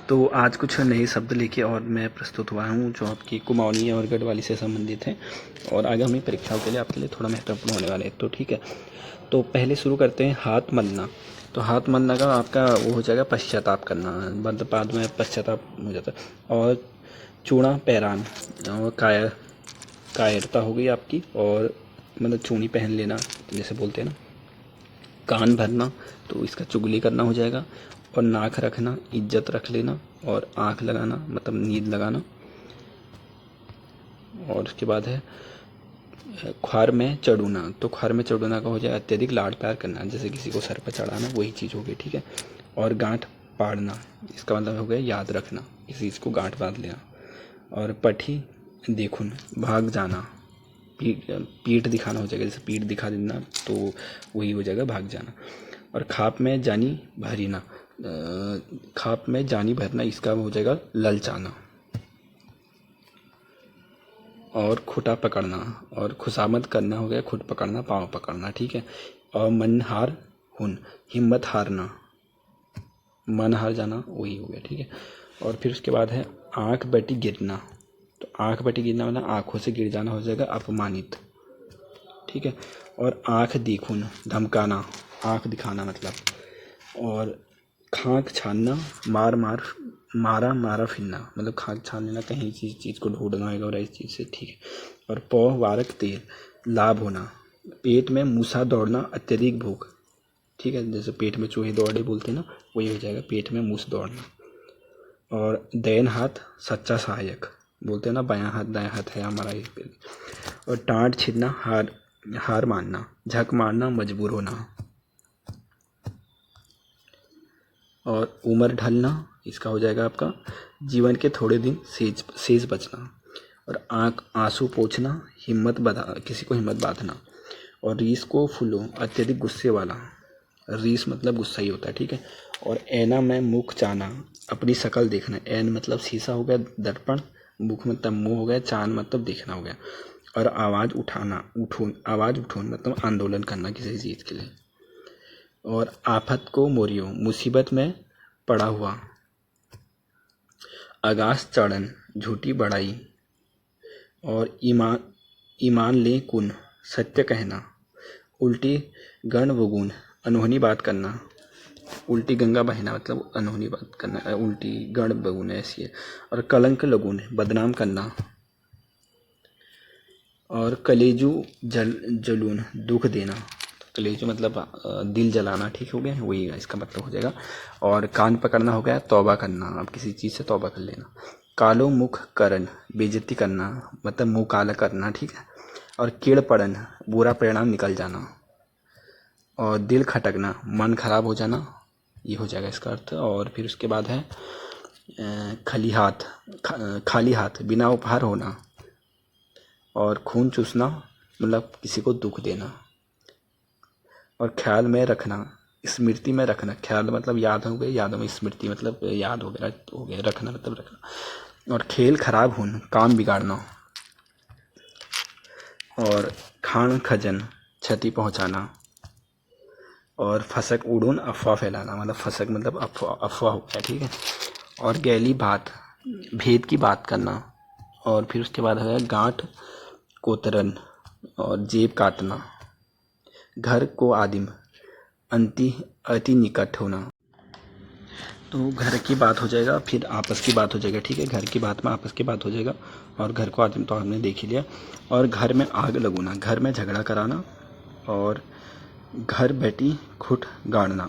तो आज कुछ नए शब्द लेके और मैं प्रस्तुत हुआ हूँ जो आपकी कुमाऊनी और गढ़वाली से संबंधित हैं और आगामी परीक्षाओं के लिए आपके लिए थोड़ा महत्वपूर्ण होने वाले हैं। तो ठीक है, तो पहले शुरू करते हैं हाथ मलना। तो हाथ मलना का आपका वो हो जाएगा पश्चाताप करना, मतलब बाद में पश्चाताप हो जाता है। और चूड़ा पैरान और कायरता हो गई आपकी, और मतलब चूड़ी पहन लेना जैसे बोलते हैं ना। कान भरना तो इसका चुगली करना हो जाएगा। और नाक रखना इज्जत रख लेना। और आँख लगाना मतलब नींद लगाना। और उसके बाद है ख्वार में चढ़ूना। तो ख्वार में चढ़ूना का हो जाए अत्यधिक लाड प्यार करना, जैसे किसी को सर पर चढ़ाना, वही चीज़ हो गई। ठीक है। और गांठ पाड़ना, इसका मतलब हो गया याद रखना, किसी चीज़ को गांठ बांध लेना। और पठी देखुन भाग जाना, पीठ दिखाना हो जाएगा, जैसे पीठ दिखा देना तो वही हो जाएगा भाग जाना। और खाप में जानी भरीना, खाप में जानी भरना, इसका हो जाएगा ललचाना। और खुटा पकड़ना और खुशामद करना हो गया खुट पकड़ना, पाँव पकड़ना। ठीक है। और मन हार हुन, हिम्मत हारना, मन हार जाना, वही हो गया। ठीक है। और फिर उसके बाद है आँख बटी गिरना। तो आँख बटी गिरना मतलब आँखों से गिर जाना हो जाएगा अपमानित। ठीक है। और आँख देखून धमकाना, आँख दिखाना मतलब। और खाक छानना, मारा फिरना, मतलब खाक छान लेना, कहीं चीज़ को ढूंढना होगा और इस चीज़ से। ठीक है। और पौह वारक तेल लाभ होना, पेट में मूसा दौड़ना, अत्यधिक भूख। ठीक है, जैसे पेट में चूहे दौड़े बोलते हैं ना, वही हो जाएगा पेट में मूस दौड़ना। और दैन हाथ सच्चा सहायक, बोलते हैं ना बायां हाथ दायां हाथ है हमारा ये। और टाँट छीनना हार मानना, झक मारना मजबूर होना। और उम्र ढलना, इसका हो जाएगा आपका जीवन के थोड़े दिन शेष बचना। और आंसू पोंछना, किसी को हिम्मत बांधना। और रीस को फूलो, अत्यधिक गुस्से वाला, रीस मतलब गुस्सा ही होता है। ठीक है। और ऐना में मुख चाना, अपनी शक्ल देखना, ऐन मतलब शीशा हो गया दर्पण, मुख मतलब मुंह हो गया, चान मतलब देखना हो गया। और आवाज़ उठोन मतलब आंदोलन करना किसी चीज़ के लिए। और आफत को मोरियो, मुसीबत में पड़ा हुआ। आगास चढ़न, झूठी बड़ाई। और ईमान ले कुन, सत्य कहना। उल्टी गण वगुन, अनहोनी बात करना। उल्टी गंगा बहना मतलब अनहोनी बात करना, उल्टी गण बगुन ऐसी है। और कलंक लगुन, बदनाम करना। और कलेजू जलून, दुख देना। कलेजू मतलब दिल जलाना। ठीक हो गया, वही इसका मतलब हो जाएगा। और कान पकड़ना हो गया तौबा करना, अब किसी चीज़ से तौबा कर लेना। कालो मुख करन, बेइज्जती करना मतलब मुंह काला करना। ठीक है। और कीड़ पड़न, बुरा परिणाम निकल जाना। और दिल खटकना, मन खराब हो जाना, ये हो जाएगा इसका अर्थ। और फिर उसके बाद है खाली हाथ बिना उपहार होना। और खून चूसना मतलब किसी को दुख देना। और ख्याल में रखना, स्मृति में रखना, ख्याल मतलब याद हो गए, यादों में स्मृति मतलब याद हो गया, रखना मतलब रखना। और खेल खराब होना, काम बिगाड़ना। और खान खजन, क्षति पहुंचाना। और फसक उड़ून, अफवाह फैलाना, मतलब फसक मतलब अफवाह हो गया। ठीक है। और गैली बात, भेद की बात करना। और फिर उसके बाद है गांठ कोतरन और जेब काटना। घर को आदिम, अति निकट होना। तो घर की बात हो जाएगा, फिर आपस की बात हो जाएगा। ठीक है। घर की बात में आपस की बात हो जाएगा। और घर को आदिम तो हमने देख ही लिया। और घर में आग लगना, घर में झगड़ा कराना। और घर बैठी खुट गाड़ना,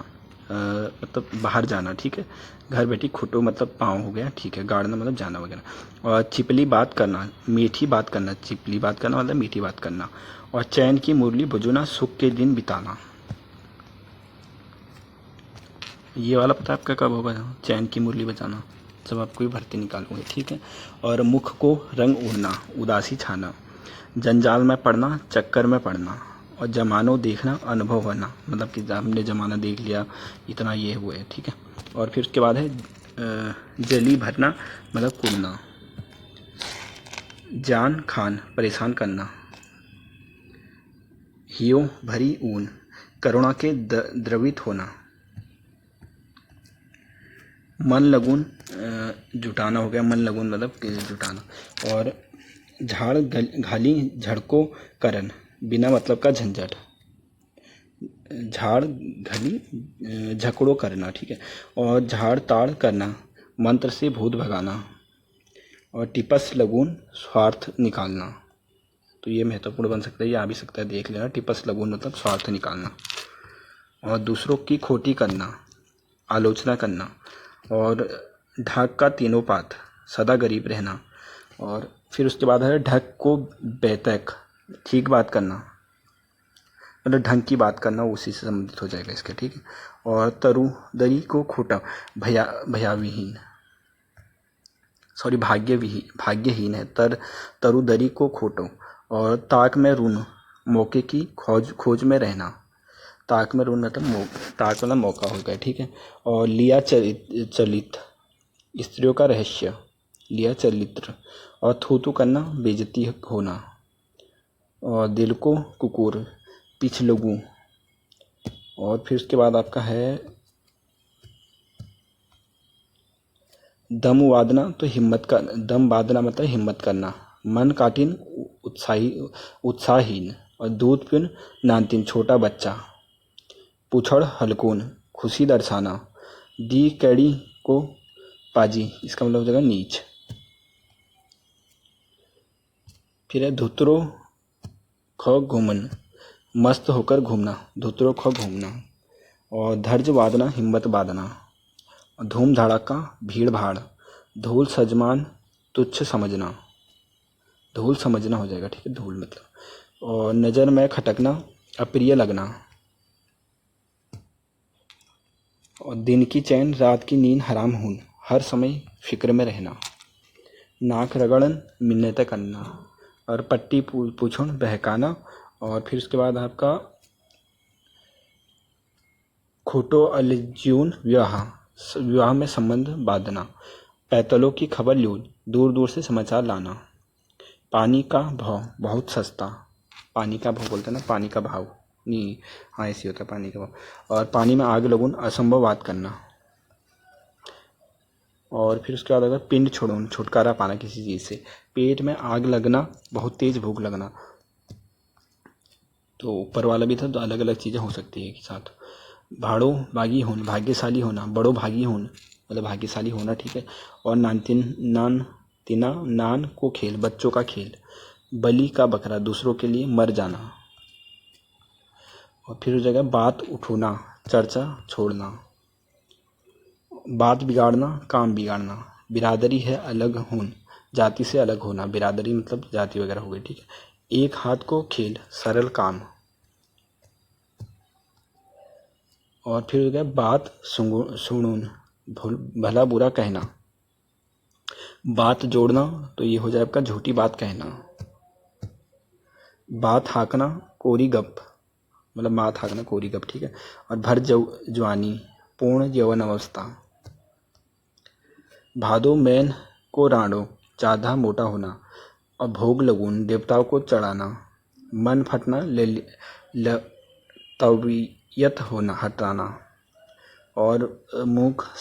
मतलब बाहर जाना। ठीक है। घर बैठी खुटो मतलब पाँव हो गया। ठीक है। गाड़ना मतलब जाना वगैरह। और चिपली बात करना, मीठी बात करना, चिपली बात करना मतलब मीठी बात करना। और चैन की मुरली बजाना, सुख के दिन बिताना। ये वाला पता आपका कब होगा, चैन की मुरली बजाना, जब आप कोई भर्ती निकालोगे। ठीक है। और मुख को रंग उड़ना, उदासी छाना। जंजाल में पड़ना, चक्कर में पड़ना। और जमानो देखना, अनुभव होना, मतलब कि हमने ज़माना देख लिया, इतना ये हुआ है। ठीक है। और फिर उसके बाद है जली भरना मतलब कूदना। जान खान, परेशान करना। हियो भरी ऊन, करुणा के द्रवित होना। मन लगुन, जुटाना हो गया, मन लगुन मतलब कि जुटाना। और झाड़ घाली झड़को करन, बिना मतलब का झंझट। झाड़ घली झकड़ो करना, ठीक है। और झाड़ ताड़ करना, मंत्र से भूत भगाना। और टिपस लगून स्वार्थ निकालना। तो ये महत्वपूर्ण बन सकता है, ये आ भी सकता है, देख लेना। टिपस लगून मतलब स्वार्थ निकालना। और दूसरों की खोटी करना, आलोचना करना। और ढाक का तीनों पात, सदा गरीब रहना। और फिर उसके बाद है ढक को बेतक, ठीक बात करना, मतलब ढंग की बात करना, उसी से संबंधित हो जाएगा इसके, ठीक है। और तरु दरी को खोटा, भयाविहीन, सॉरी भाग्यहीन है। तरु दरी को खोटो। और ताक में रून, मौके की खोज में रहना। ताक में रून मतलब ताक मतलब मौका हो गया, ठीक है। और लिया चलित, स्त्रियों का रहस्य, लिया चरित्र। और थू करना, बेइज्जती होना। और दिल को कुकुर, पीछ लगू। और फिर उसके बाद आपका है दम वादना, तो हिम्मत का, दम बांधना मतलब हिम्मत करना। मन काटिन, उत्साहहीन। और दूध पिन नानतीन, छोटा बच्चा। पूछड़ हलकून, खुशी दर्शाना। दी कैड़ी को पाजी, इसका मतलब हो जाएगा नीच। फिर है धुतरो ख घूमन, मस्त होकर घूमना, धुतरो ख घूमना। और धैर्य बांधना, हिम्मत बांधना। धूम धड़ाका, भीड़ भाड़। धूल सजमान, तुच्छ समझना, धूल समझना हो जाएगा, ठीक है, धूल मतलब। और नज़र में खटकना, अप्रिय लगना। और दिन की चैन, रात की नींद हराम होन, हर समय फिक्र में रहना। नाक रगड़न, मिन्नतें करना। और पट्टी पूछुन, बहकाना। और फिर उसके बाद आपका खोटो अलज्यून, विवाह में संबंध बांधना। पैतलों की खबर ल्यून, दूर दूर से समाचार लाना। पानी का भाव, बहुत सस्ता, पानी का भाव बोलते हैं ना, पानी का भाव नहीं, हाँ ऐसे होता है, पानी का भाव। और पानी में आग लगून, असंभव बात करना। और फिर उसके बाद अगर पिंड छोड़ून, छुटकारा पाना किसी चीज़ से। पेट में आग लगना, बहुत तेज भूख लगना। तो ऊपर वाला भी था, तो अलग अलग चीज़ें हो सकती है एक साथ। भाड़ो भागी होना, भाग्यशाली होना, बड़ो भागी होना मतलब भाग्यशाली होना, ठीक है। और नान को खेल, बच्चों का खेल। बलि का बकरा, दूसरों के लिए मर जाना। और फिर हो जाएगा बात उठोना, चर्चा छोड़ना। बात बिगाड़ना, काम बिगाड़ना। बिरादरी है अलग होन, जाति से अलग होना। बिरादरी मतलब जाति वगैरह हो गई, ठीक है। एक हाथ को खेल, सरल काम। और फिर हो गया बात सुनून, भला बुरा कहना। बात जोड़ना, तो ये हो जाए आपका झूठी बात कहना। बात हाँकना, कोरी गप, मतलब बात हाँकना, कोरी गप, ठीक है। और भर जवानी, पूर्ण यौवन अवस्था। भादो मैन को राणो, ज़्यादा मोटा होना। और भोग लगून, देवताओं को चढ़ाना। मन फटना, तवीयत होना, हटाना। और मुख